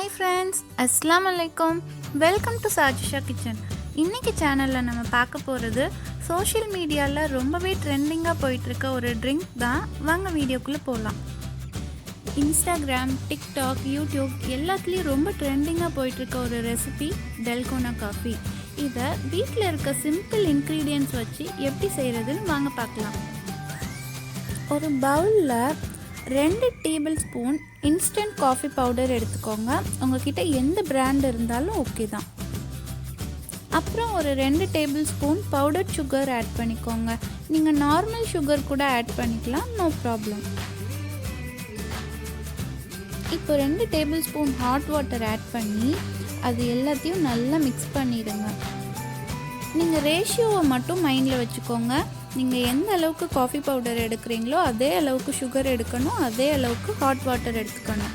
Hi friends, அஸ்ஸலாமு அலைக்கும். Welcome to Sajisha kitchen. இன்றைக்கி சேனலில் நம்ம பார்க்க போகிறது சோஷியல் மீடியாவில் ரொம்பவே ட்ரெண்டிங்காக போயிட்டுருக்க ஒரு ட்ரிங்க் தான். வாங்க வீடியோக்குள்ளே போகலாம். இன்ஸ்டாகிராம், டிக்டாக், யூடியூப் எல்லாத்துலேயும் ரொம்ப ட்ரெண்டிங்காக போயிட்டுருக்க ஒரு ரெசிபி டல்கோனா காஃபி. இதை வீட்டில் இருக்க சிம்பிள் இன்க்ரீடியன்ட்ஸ் வச்சு எப்படி செய்கிறதுன்னு வாங்க பார்க்கலாம். ஒரு பவுலில் 2 table spoon instant coffee powder எடுத்துக்கோங்க. உங்கள்கிட்ட எந்த பிராண்ட் இருந்தாலும் ஓகே தான். அப்புறம் ஒரு 2 tablespoon powder sugar add பண்ணிக்கோங்க. நீங்கள் நார்மல் சுகர் கூட ஆட் பண்ணிக்கலாம், நோ ப்ராப்ளம். இப்போ 2 tablespoon hot water add பண்ணி அது எல்லாத்தையும் நல்லா மிக்ஸ் பண்ணிடுங்க. நீங்கள் ரேஷியோவை மட்டும் மைண்டில் வச்சுக்கோங்க. நீங்கள் எந்த அளவுக்கு காஃபி பவுடர் எடுக்கிறீங்களோ அதே அளவுக்கு சுகர் எடுக்கணும், அதே அளவுக்கு ஹாட் வாட்டர் எடுத்துக்கணும்.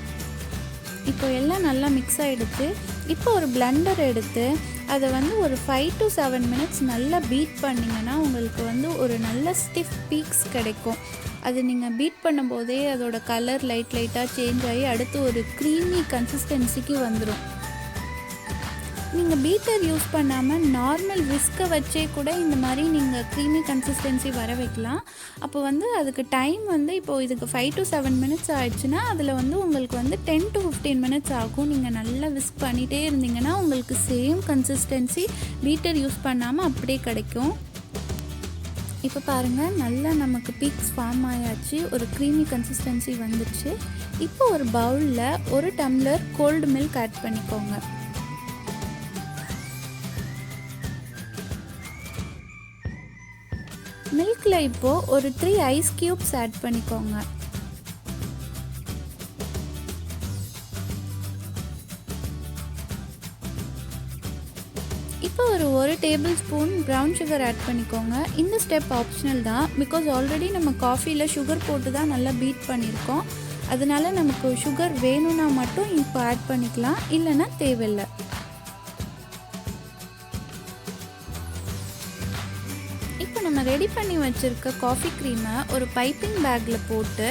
இப்போ எல்லாம் நல்லா மிக்ஸ் ஆகிடுச்சு. இப்போ ஒரு பிளெண்டர் எடுத்து அதை ஒரு 5 to 7 மினிட்ஸ் நல்லா பீட் பண்ணிங்கன்னா உங்களுக்கு ஒரு நல்ல ஸ்டிஃப் பீக்ஸ் கிடைக்கும். அது நீங்கள் பீட் பண்ணும்போதே அதோட கலர் லைட்டாக சேஞ்ச் ஆகி அடுத்து ஒரு க்ரீமி கன்சிஸ்டன்சிக்கு வந்துடும். நீங்கள் பீட்டர் யூஸ் பண்ணாமல் நார்மல் விஸ்கை வச்சே கூட இந்த மாதிரி நீங்கள் க்ரீமி கன்சிஸ்டன்சி வர வைக்கலாம். அப்போ அதுக்கு டைம் இப்போது இதுக்கு 5 to 7 மினிட்ஸ் ஆயிடுச்சுன்னா அதில் உங்களுக்கு 10 to 15 மினிட்ஸ் ஆகும். நீங்கள் நல்லா விஸ்க் பண்ணிகிட்டே இருந்தீங்கன்னா உங்களுக்கு சேம் கன்சிஸ்டன்சி பீட்டர் யூஸ் பண்ணாமல் அப்படியே கிடைக்கும். இப்போ பாருங்கள், நல்லா நமக்கு பீக்ஸ் ஃபார்ம் ஆயாச்சு, ஒரு க்ரீமி கன்சிஸ்டன்சி வந்துடுச்சு. இப்போ ஒரு பவுலில் 1 டம்ளர் கோல்டு மில்க் ஆட் பண்ணிக்கோங்க. மில்கில் இப்போது ஒரு 3 ஐஸ் க்யூப்ஸ் ஆட் பண்ணிக்கோங்க. இப்போ ஒரு tablespoon brown sugar add பண்ணிக்கோங்க. இந்த ஸ்டெப் ஆப்ஷனல் தான், பிகாஸ் ஆல்ரெடி நம்ம காஃபியில் சுகர் போட்டு தான் நல்லா பீட் பண்ணியிருக்கோம். அதனால நமக்கு சுகர் வேணும்னா மட்டும் இப்போ ஆட் பண்ணிக்கலாம், இல்லைன்னா தேவையில்லை. இப்போ நம்ம ரெடி பண்ணி வச்சுருக்க காஃபி க்ரீமை ஒரு பைப்பிங் பேக்கில் போட்டு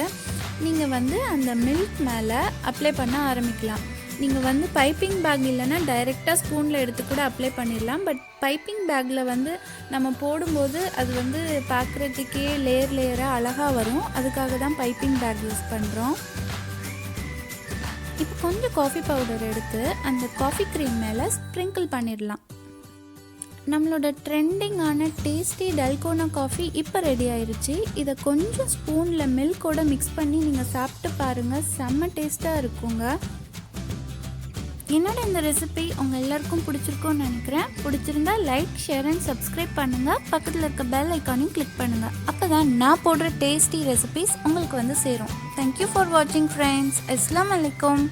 நீங்கள் அந்த மில்க் மேலே அப்ளை பண்ண ஆரம்பிக்கலாம். நீங்கள் பைப்பிங் பேக் இல்லைன்னா டைரெக்டாக ஸ்பூனில் எடுத்து கூட அப்ளை பண்ணிடலாம். பட் பைப்பிங் பேக்கில் நம்ம போடும்போது அது பார்க்குறதுக்கே லேயராக அழகாக வரும். அதுக்காக தான் பைப்பிங் பேக் யூஸ் பண்ணுறோம். இப்போ கொஞ்சம் காஃபி பவுடர் எடுத்து அந்த காஃபி க்ரீம் மேலே ஸ்ப்ரிங்கிள் பண்ணிடலாம். நம்மளோட ட்ரெண்டிங்கான டேஸ்டி டல்கோனா காஃபி இப்போ ரெடி ஆயிடுச்சு. இதை கொஞ்சம் ஸ்பூனில் மில்கோட மிக்ஸ் பண்ணி நீங்கள் சாப்பிட்டு பாருங்கள், செம்ம டேஸ்ட்டாக இருக்குங்க. என்னோட இந்த ரெசிபி உங்கள் எல்லாருக்கும் பிடிச்சிருக்கும்னு நினைக்கிறேன். பிடிச்சிருந்தா லைக், ஷேர் அண்ட் சப்ஸ்கிரைப் பண்ணுங்கள். பக்கத்தில் இருக்க பெல் ஐக்கானையும் கிளிக் பண்ணுங்கள். அப்போ தான் நான் போடுற டேஸ்டி ரெசிபிஸ் உங்களுக்கு சேரும். தேங்க்யூ ஃபார் வாட்சிங் ஃப்ரெண்ட்ஸ். அஸ்ஸலாமு அலைக்கும்.